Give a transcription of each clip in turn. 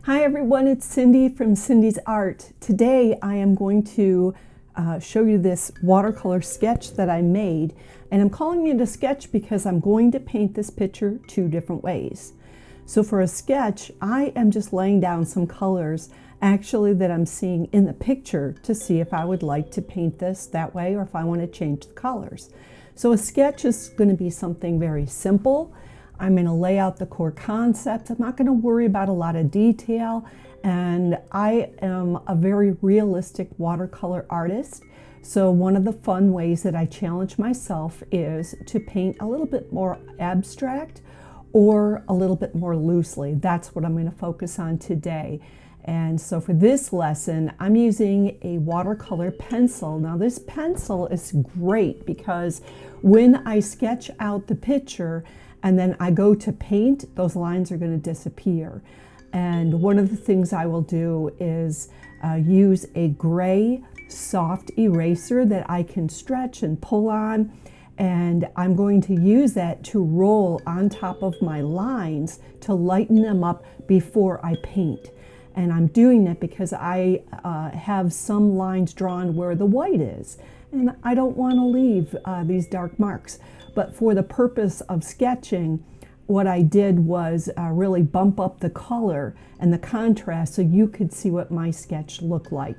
Hi everyone, it's Cindy from Cindy's Art. Today I am going to show you this watercolor sketch that I made, and I'm calling it a sketch because I'm going to paint this picture two different ways. So for a sketch, I am just laying down some colors actually that I'm seeing in the picture to see if I would like to paint this that way or if I want to change the colors. So a sketch is going to be something very simple. I'm going to lay out the core concepts. I'm not going to worry about a lot of detail, and I am a very realistic watercolor artist. So one of the fun ways that I challenge myself is to paint a little bit more abstract or a little bit more loosely. That's what I'm going to focus on today. And so for this lesson, I'm using a watercolor pencil. Now this pencil is great because when I sketch out the picture and then I go to paint, those lines are going to disappear. And one of the things I will do is use a gray soft eraser that I can stretch and pull on. And I'm going to use that to roll on top of my lines to lighten them up before I paint. And I'm doing that because I have some lines drawn where the white is. And I don't want to leave these dark marks. But for the purpose of sketching, what I did was really bump up the color and the contrast so you could see what my sketch looked like.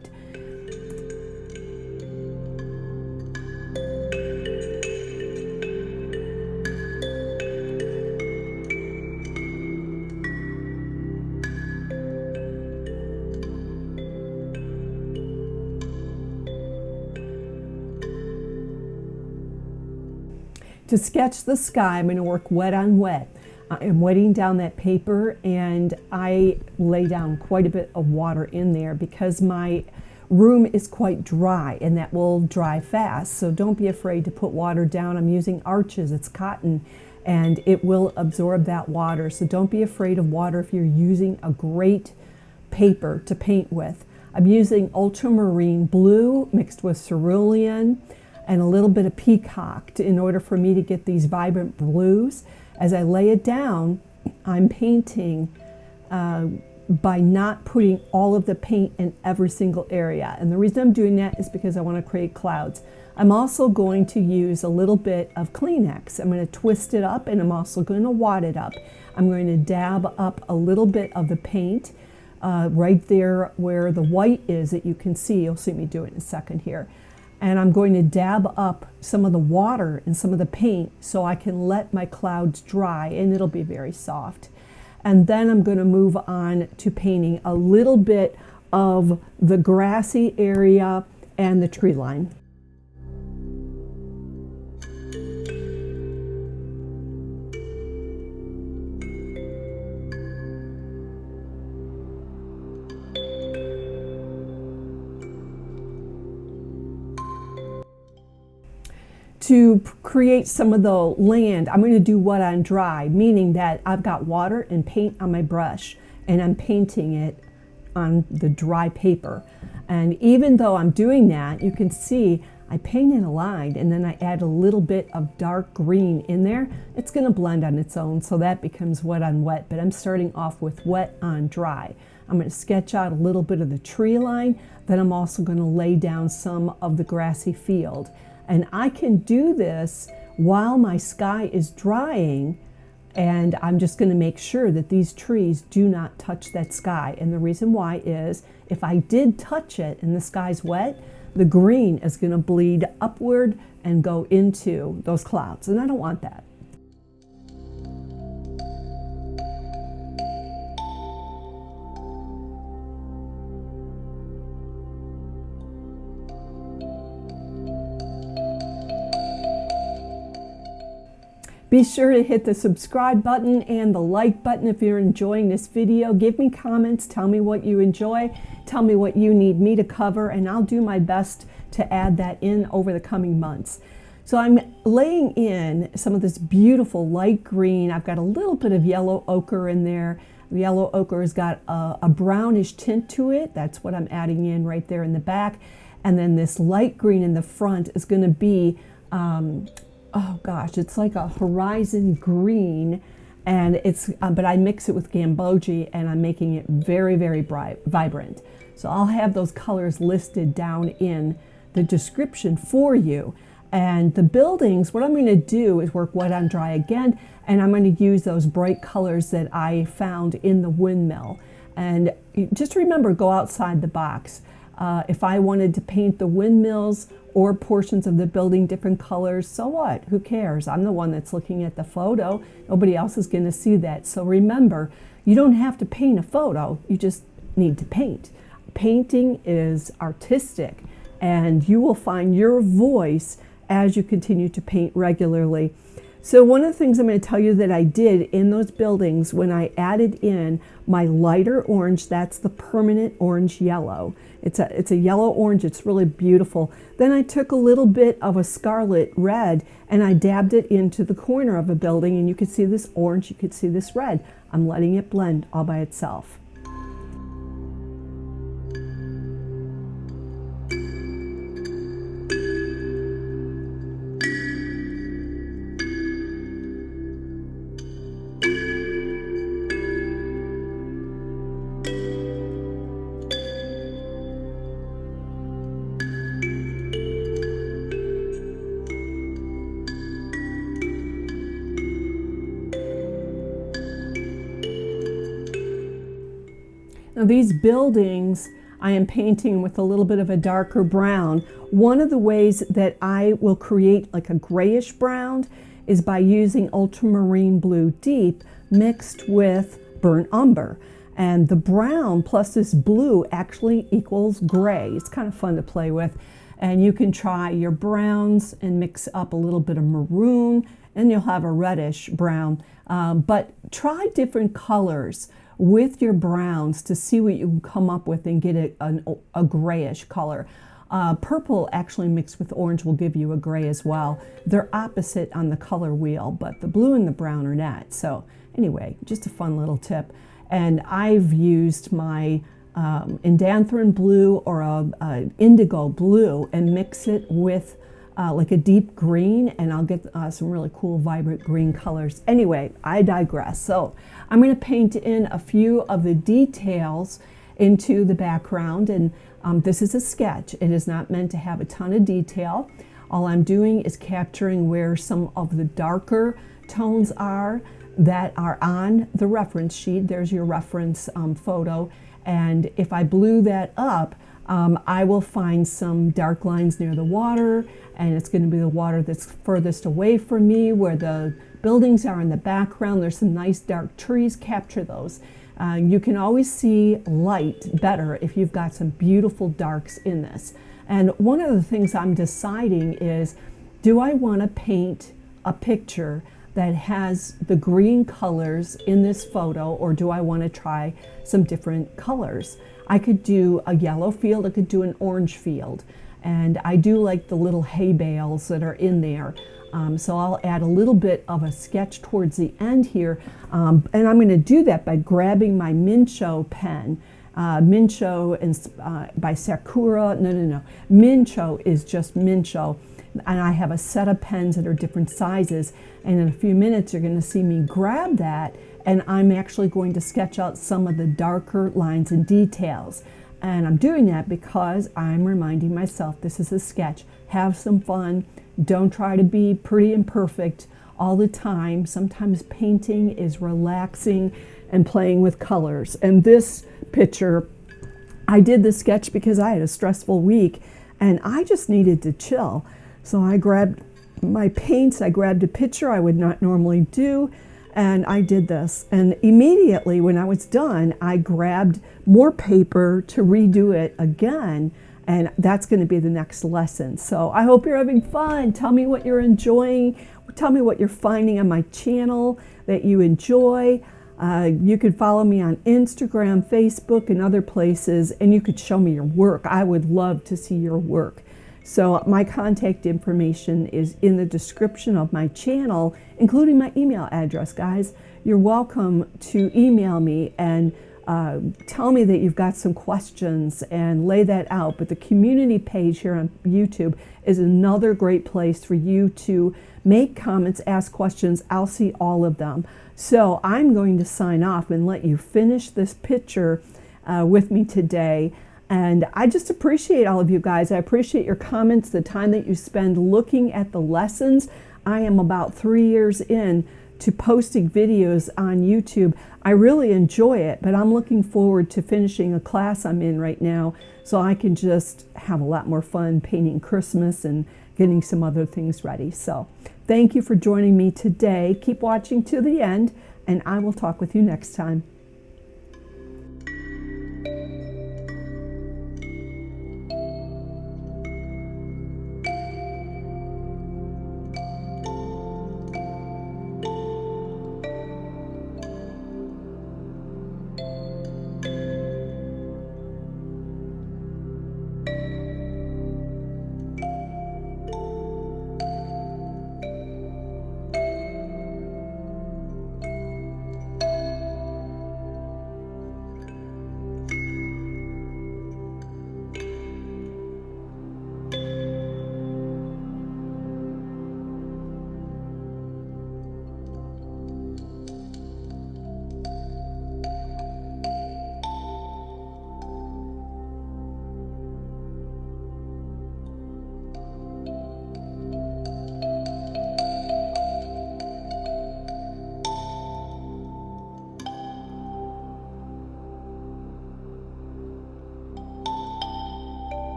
To sketch the sky, I'm going to work wet on wet. I'm wetting down that paper, and I lay down quite a bit of water in there because my room is quite dry, and that will dry fast. So don't be afraid to put water down. I'm using arches, it's cotton, and it will absorb that water. So don't be afraid of water if you're using a great paper to paint with. I'm using ultramarine blue mixed with cerulean and a little bit of peacock in order for me to get these vibrant blues. As I lay it down, I'm painting by not putting all of the paint in every single area. And the reason I'm doing that is because I want to create clouds. I'm also going to use a little bit of Kleenex. I'm going to twist it up, and I'm also going to wad it up. I'm going to dab up a little bit of the paint right there where the white is that you can see. You'll see me do it in a second here. And I'm going to dab up some of the water and some of the paint so I can let my clouds dry, and it'll be very soft. And then I'm going to move on to painting a little bit of the grassy area and the tree line. To create some of the land, I'm going to do wet on dry, meaning that I've got water and paint on my brush, and I'm painting it on the dry paper. And even though I'm doing that, you can see I paint in a line, and then I add a little bit of dark green in there. It's going to blend on its own, so that becomes wet on wet, but I'm starting off with wet on dry. I'm going to sketch out a little bit of the tree line, then I'm also going to lay down some of the grassy field. And I can do this while my sky is drying, and I'm just going to make sure that these trees do not touch that sky. And the reason why is if I did touch it and the sky's wet, the green is going to bleed upward and go into those clouds, and I don't want that. Be sure to hit the subscribe button and the like button if you're enjoying this video. Give me comments, tell me what you enjoy, tell me what you need me to cover, and I'll do my best to add that in over the coming months. So I'm laying in some of this beautiful light green. I've got a little bit of yellow ochre in there. The yellow ochre has got a brownish tint to it. That's what I'm adding in right there in the back. And then this light green in the front is going to be oh gosh, it's like a horizon green, and it's but I mix it with gamboge and I'm making it very, very bright, vibrant. So I'll have those colors listed down in the description for you. And the buildings, what I'm going to do is work wet on dry again, and I'm going to use those bright colors that I found in the windmill. And just remember, go outside the box. If I wanted to paint the windmills or portions of the building different colors, so what? Who cares? I'm the one that's looking at the photo. Nobody else is going to see that. So remember, you don't have to paint a photo. You just need to paint. Painting is artistic, and you will find your voice as you continue to paint regularly. So one of the things I'm going to tell you that I did in those buildings when I added in my lighter orange, that's the permanent orange yellow. It's a yellow orange, it's really beautiful. Then I took a little bit of a scarlet red and I dabbed it into the corner of a building, and you could see this orange, you could see this red. I'm letting it blend all by itself. Now these buildings I am painting with a little bit of a darker brown. One of the ways that I will create like a grayish brown is by using ultramarine blue deep mixed with burnt umber. And the brown plus this blue actually equals gray. It's kind of fun to play with. And you can try your browns and mix up a little bit of maroon and you'll have a reddish brown. But try different colors with your browns to see what you can come up with and get a grayish color. Purple actually mixed with orange will give you a gray as well. They're opposite on the color wheel, but the blue and the brown are not. So anyway, just a fun little tip. And I've used my indanthrone blue or a indigo blue and mix it with like a deep green, and I'll get some really cool vibrant green colors. Anyway, I digress. So I'm going to paint in a few of the details into the background, and this is a sketch. It is not meant to have a ton of detail. All I'm doing is capturing where some of the darker tones are that are on the reference sheet. There's your reference photo, and if I blew that up, I will find some dark lines near the water, and it's going to be the water that's furthest away from me where the buildings are in the background. There's some nice dark trees. Capture those. You can always see light better if you've got some beautiful darks in this. And one of the things I'm deciding is, do I want to paint a picture that has the green colors in this photo, or do I want to try some different colors? I could do a yellow field, I could do an orange field, and I do like the little hay bales that are in there. So I'll add a little bit of a sketch towards the end here, and I'm going to do that by grabbing my Mincho pen. Mincho by Sakura, no. Mincho is just Mincho, and I have a set of pens that are different sizes, and in a few minutes you're going to see me grab that, and I'm actually going to sketch out some of the darker lines and details. And I'm doing that because I'm reminding myself this is a sketch. Have some fun. Don't try to be pretty and perfect all the time. Sometimes painting is relaxing and playing with colors. And this picture, I did the sketch because I had a stressful week and I just needed to chill. So I grabbed my paints, I grabbed a picture I would not normally do, and I did this. And immediately when I was done, I grabbed more paper to redo it again, and that's going to be the next lesson. So I hope you're having fun. Tell me what you're enjoying. Tell me what you're finding on my channel that you enjoy. You could follow me on Instagram, Facebook, and other places, and you could show me your work. I would love to see your work. So my contact information is in the description of my channel, including my email address, guys. You're welcome to email me and tell me that you've got some questions and lay that out. But the community page here on YouTube is another great place for you to make comments, ask questions. I'll see all of them. So I'm going to sign off and let you finish this picture with me today. And I just appreciate all of you guys. I appreciate your comments, the time that you spend looking at the lessons. I am about 3 years in to posting videos on YouTube. I really enjoy it, but I'm looking forward to finishing a class I'm in right now so I can just have a lot more fun painting Christmas and getting some other things ready. So thank you for joining me today. Keep watching to the end, and I will talk with you next time.